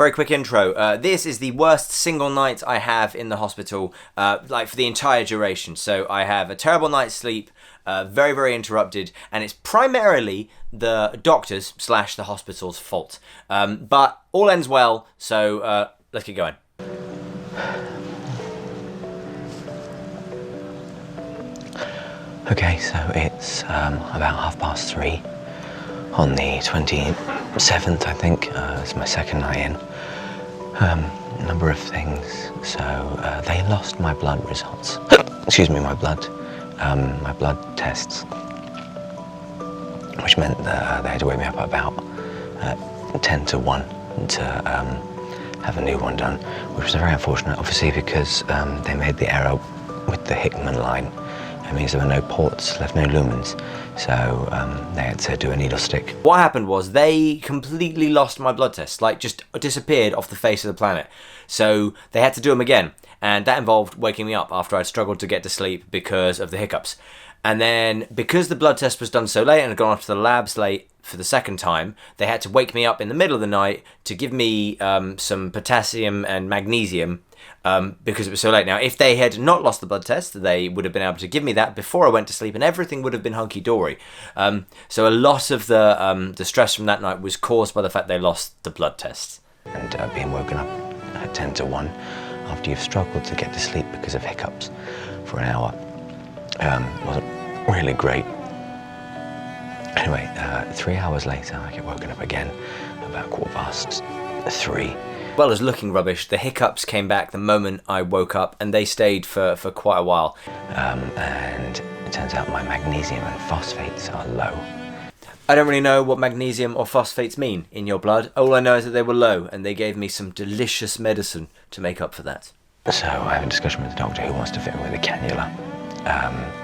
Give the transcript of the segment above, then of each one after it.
Very quick intro. This is the worst single night I have in the hospital, like for the entire duration. So I have a terrible night's sleep, very, very interrupted, and it's primarily the doctors / the hospital's fault. But all ends well, so let's get going. Okay, so it's about 3:30 on the 27th, I think. It's my second night in. A number of things. So they lost my blood results. Excuse me, my blood tests, which meant that they had to wake me up at about 10 to 1 to have a new one done, which was very unfortunate, obviously, because they made the error with the Hickman line. It means there were no ports, left no lumens, so they had to do a needle stick. What happened was they completely lost my blood tests, like just disappeared off the face of the planet. So they had to do them again, and that involved waking me up after I'd struggled to get to sleep because of the hiccups. And then because the blood test was done so late and had gone off to the labs late for the second time, they had to wake me up in the middle of the night to give me some potassium and magnesium because it was so late. Now, if they had not lost the blood test, they would have been able to give me that before I went to sleep and everything would have been hunky-dory. So a lot of the stress from that night was caused by the fact they lost the blood test. And being woken up at 10 to 1 after you've struggled to get to sleep because of hiccups for an hour wasn't really great. Anyway, 3 hours later, I get woken up again about 3:15. Well as looking rubbish, the hiccups came back the moment I woke up, and they stayed for quite a while. And it turns out my magnesium and phosphates are low. I don't really know what magnesium or phosphates mean in your blood. All I know is that they were low, and they gave me some delicious medicine to make up for that. So I have a discussion with the doctor who wants to fit me with a cannula.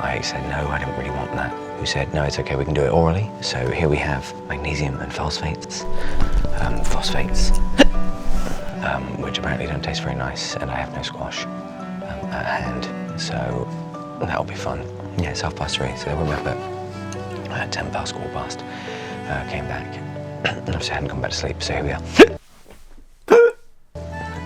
I said no, I didn't really want that. Who said no, it's okay, we can do it orally. So here we have magnesium and phosphates. Which apparently don't taste very nice, and I have no squash at hand, so that'll be fun. Yeah, it's 3:30, so they woke me up at 10 past, 15. Came back, and obviously I hadn't gone back to sleep, so here we are.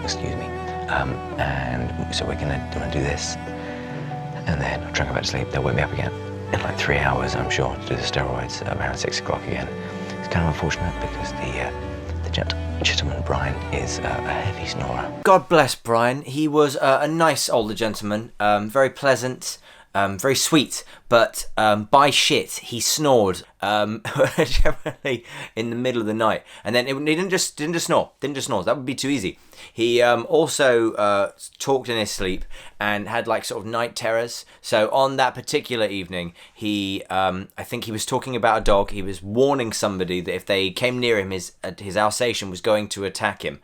Excuse me. And so we're gonna do this, and then I'll try and go back to sleep. They'll wake me up again in like 3 hours, I'm sure, to do the steroids around 6 o'clock again. It's kind of unfortunate because the gentleman Brian is a heavy snorer. God bless Brian. He was a nice older gentleman, very pleasant, very sweet, but by shit, he snored generally in the middle of the night. And then he didn't just snore. That would be too easy. He also talked in his sleep and had like sort of night terrors. So on that particular evening, he I think he was talking about a dog. He was warning somebody that if they came near him, his Alsatian was going to attack him.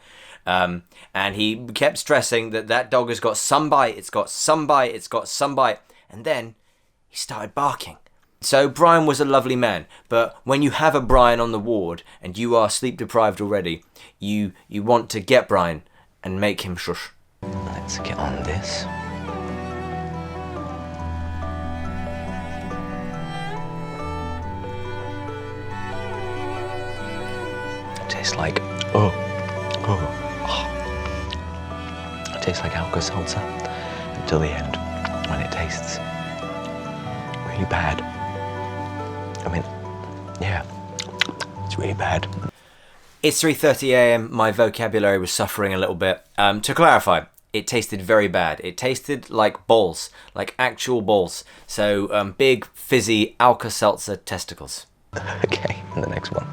And he kept stressing that dog has got some bite. It's got some bite. It's got some bite. And then he started barking. So Brian was a lovely man, but when you have a Brian on the ward and you are sleep deprived already, you want to get Brian and make him shush. Let's get on this. It tastes like It tastes like Alka-Seltzer until the end, when it tastes really bad. I mean, yeah, it's really bad. It's 3:30 a.m. My vocabulary was suffering a little bit. To clarify, it tasted very bad. It tasted like balls, like actual balls. So big, fizzy Alka-Seltzer testicles. Okay, and the next one.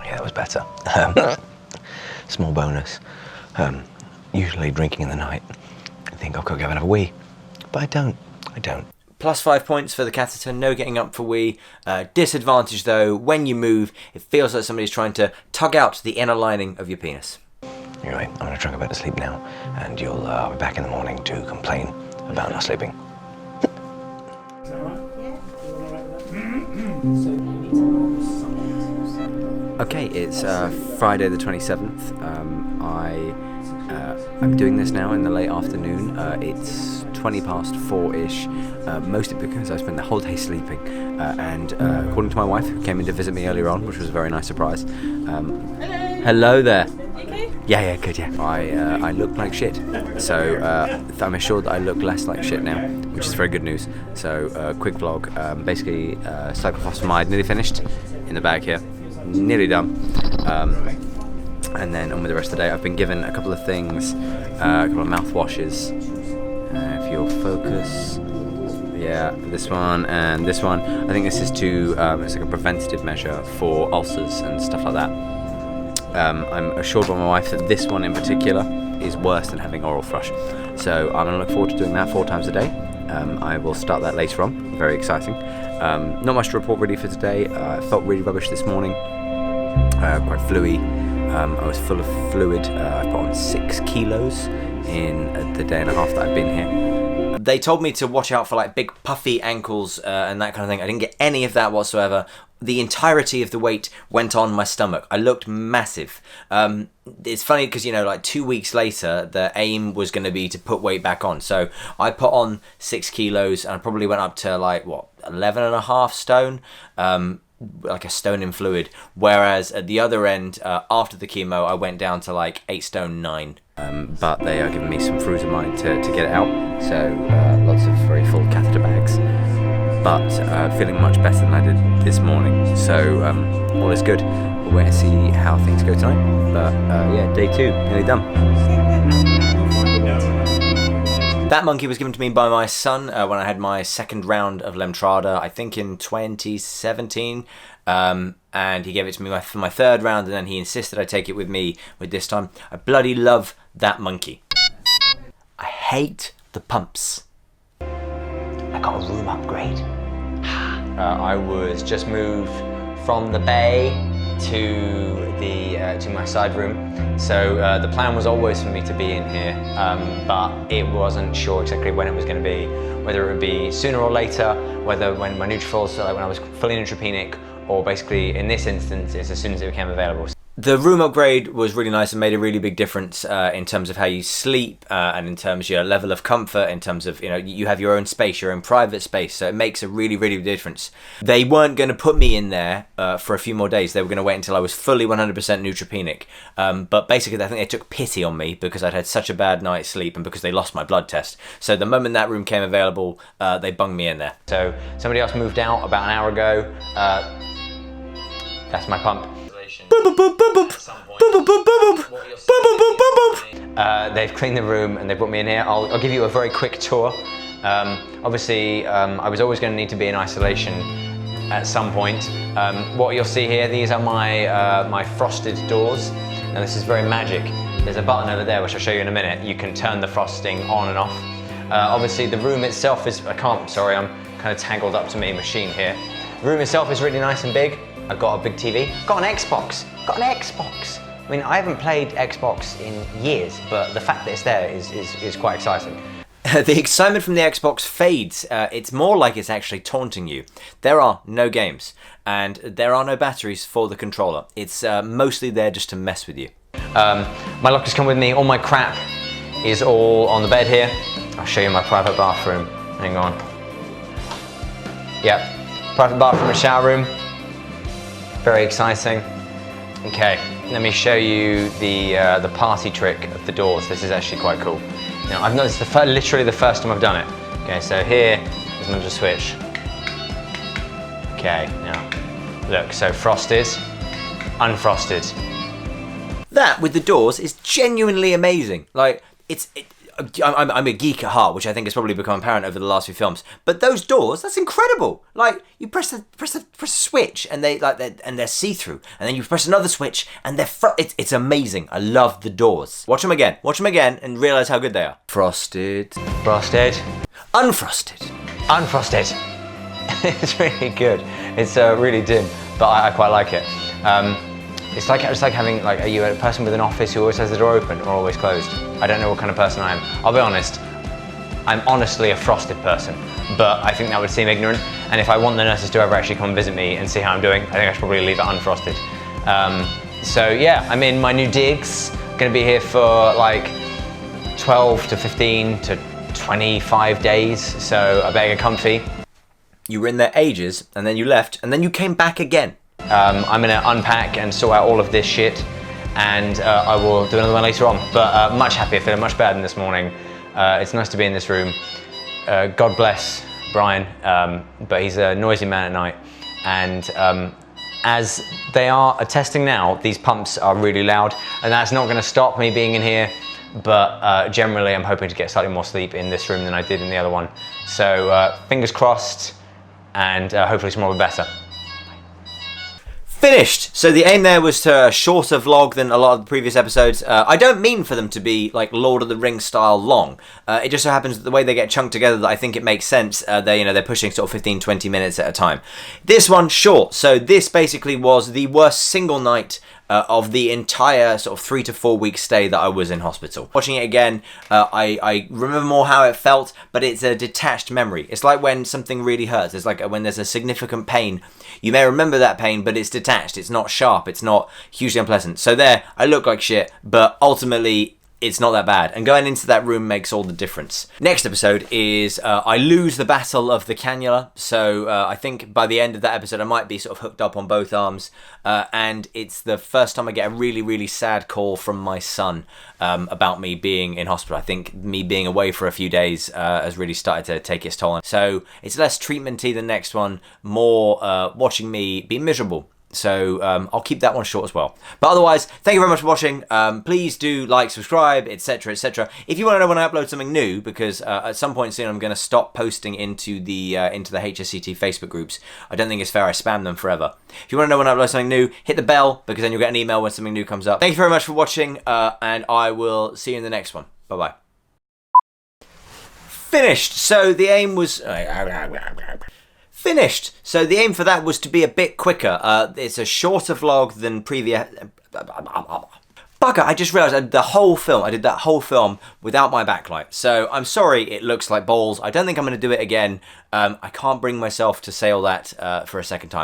Yeah, that was better. Small bonus. Usually drinking in the night, I think I'll go have another wee, but I don't. Plus 5 points for the catheter, no getting up for wee. Disadvantage though, when you move, it feels like somebody's trying to tug out the inner lining of your penis. Anyway, I'm going to try and go back to sleep now, and you'll be back in the morning to complain about not sleeping. Is that right? Okay, it's Friday the 27th. I I'm doing this now in the late afternoon. It's 20 past 4-ish, mostly because I spent the whole day sleeping. And according to my wife, who came in to visit me earlier on, which was a very nice surprise. Hello there. Okay. Yeah, good, yeah. I look like shit. So I'm assured that I look less like shit now, which is very good news. So quick vlog. Basically, cyclophosphamide nearly finished in the bag here. Nearly done. And then on with the rest of the day. I've been given a couple of things, a couple of mouthwashes. If you'll focus. Yeah, this one and this one. I think this is to, it's like a preventative measure for ulcers and stuff like that. I'm assured by my wife that this one in particular is worse than having oral thrush. So I'm going to look forward to doing that 4 times a day. I will start that later on. Very exciting. Not much to report really for today. I felt really rubbish this morning. Quite fluey. I was full of fluid. I put on 6 kilos in the day and a half that I've been here. They told me to watch out for like big puffy ankles and that kind of thing. I didn't get any of that whatsoever. The entirety of the weight went on my stomach. I looked massive. It's funny because, you know, like 2 weeks later, the aim was going to be to put weight back on. So I put on 6 kilos and I probably went up to like, 11.5 stone. Like a stone in fluid, whereas at the other end, after the chemo, I went down to like 8 stone 9. But they are giving me some fruitamide to get it out, so lots of very full catheter bags. But feeling much better than I did this morning, so all is good. We'll wait and see how things go tonight. But yeah, day 2, nearly done. That monkey was given to me by my son when I had my second round of Lemtrada, I think in 2017. And he gave it to me for my third round, and then he insisted I take it with me with this time. I bloody love that monkey. I hate the pumps. I got a room upgrade. I was just moved from the bay to my side room. So the plan was always for me to be in here, but it wasn't sure exactly when it was going to be, whether it would be sooner or later, whether when my neutrophils, so like when I was fully neutropenic, or basically in this instance, it's as soon as it became available. The room upgrade was really nice and made a really big difference in terms of how you sleep and in terms of your level of comfort, in terms of, you know, you have your own space, your own private space, so it makes a really, really big difference. They weren't going to put me in there for a few more days. They were going to wait until I was fully 100% neutropenic. But basically, I think they took pity on me because I'd had such a bad night's sleep and because they lost my blood test. So the moment that room came available, they bunged me in there. So somebody else moved out about an hour ago. That's my pump. They've cleaned the room and they brought me in here. I'll give you a very quick tour. Obviously, I was always going to need to be in isolation at some point. What you'll see here, these are my frosted doors. Now this is very magic. There's a button over there which I'll show you in a minute. You can turn the frosting on and off. Obviously the room itself is, I'm kind of tangled up to my machine here. The room itself is really nice and big. I've got a big TV. Got an Xbox. I mean, I haven't played Xbox in years, but the fact that it's there is quite exciting. The excitement from the Xbox fades. It's more like it's actually taunting you. There are no games, and there are no batteries for the controller. It's mostly there just to mess with you. My lockers come with me. All my crap is all on the bed here. I'll show you my private bathroom. Hang on. Yep, private bathroom and shower room. Very exciting. Okay, let me show you the party trick of the doors. This is actually quite cool. Now, I've noticed literally the first time I've done it. Okay, so here is another switch. Okay, now look, so frosted, unfrosted. That with the doors is genuinely amazing. Like I'm a geek at heart, which I think has probably become apparent over the last few films. But those doors, that's incredible. Like you press a switch and they're see-through, and then you press another switch and they're it's amazing. I love the doors. Watch them again, and realize how good they are. Frosted, unfrosted. It's really good. It's really dim, but I quite like it. It's like having are you a person with an office who always has the door open or always closed? I don't know what kind of person I am. I'll be honest, I'm honestly a frosted person, but I think that would seem ignorant. And if I want the nurses to ever actually come and visit me and see how I'm doing, I think I should probably leave it unfrosted. So yeah, I'm in my new digs. Gonna be here for like 12 to 15 to 25 days, so I better get comfy. You were in there ages, and then you left, and then you came back again. I'm gonna unpack and sort out all of this shit, and I will do another one later on. But much happier, feeling much better than this morning. It's nice to be in this room. God bless Brian, but he's a noisy man at night. And as they are attesting now, these pumps are really loud, and that's not gonna stop me being in here. But generally, I'm hoping to get slightly more sleep in this room than I did in the other one. So fingers crossed, and hopefully tomorrow will be better. Finished! So the aim there was to a shorter vlog than a lot of the previous episodes. I don't mean for them to be like Lord of the Rings style long. It just so happens that the way they get chunked together that I think it makes sense. They're pushing sort of 15-20 minutes at a time. This one short. So this basically was the worst single night of the entire sort of 3 to 4 week stay that I was in hospital. Watching it again, I remember more how it felt, but it's a detached memory. It's like when something really hurts. It's like when there's a significant pain. You may remember that pain, but it's detached. It's not sharp. It's not hugely unpleasant. So there, I look like shit, but ultimately, it's not that bad, and going into that room makes all the difference. Next episode is I lose the battle of the cannula, so I think by the end of that episode I might be sort of hooked up on both arms, and it's the first time I get a really, really sad call from my son about me being in hospital. I think me being away for a few days has really started to take its toll. So it's less treatmenty than the next one, more watching me be miserable. So I'll keep that one short as well. But otherwise, thank you very much for watching. Please do like, subscribe, etc, etc. If you want to know when I upload something new, because at some point soon I'm going to stop posting into the HSCT Facebook groups. I don't think it's fair I spam them forever. If you want to know when I upload something new, hit the bell, because then you'll get an email when something new comes up. Thank you very much for watching, and I will see you in the next one. Bye-bye. Finished. So the aim was... Finished. So the aim for that was to be a bit quicker. It's a shorter vlog than previous... Bugger, I just realised I did that whole film without my backlight. So I'm sorry it looks like balls. I don't think I'm going to do it again. I can't bring myself to say all that for a second time.